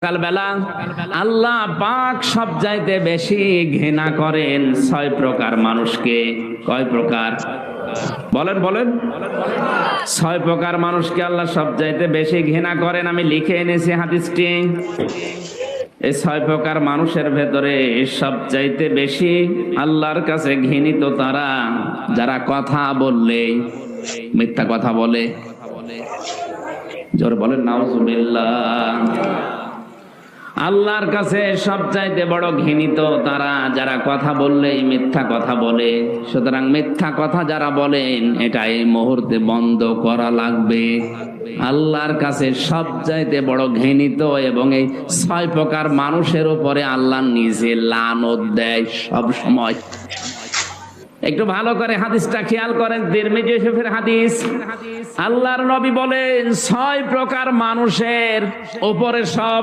সকালবেলা আল্লাহ পাক সব চাইতে বেশি ঘৃণা করেন 6 প্রকার মানুষকে। কয় প্রকার? বলেন বলেন। 6 প্রকার মানুষকে আল্লাহ সব চাইতে বেশি ঘৃণা করেন। আমি লিখে এনেছি হাদিসটি। এই 6 প্রকার মানুষের ভেতরে সব চাইতে বেশি আল্লাহর কাছে ঘৃণিত তারা যারা কথা বললে মিথ্যা কথা বলে। জোরে বলেন নাউজুবিল্লাহ। আল্লাহর কাছে সবচাইতে বড় ঘৃণিত তারা যারা কথা বললেই মিথ্যা কথা বলে। সুতরাং মিথ্যা কথা যারা বলেন এটা এই মুহূর্তে বন্ধ করা লাগবে। আল্লাহর কাছে সবচাইতে বড় ঘৃণিত এবং এই 6 প্রকার মানুষের উপরে আল্লাহ নিজে লানত দেয় সব সময়। একটু ভালো করে হাদিসটা খেয়াল করেন, তিরমিজি শরীফের হাদিস। আল্লাহর নবী বলেন 6 প্রকার মানুষের উপরে সব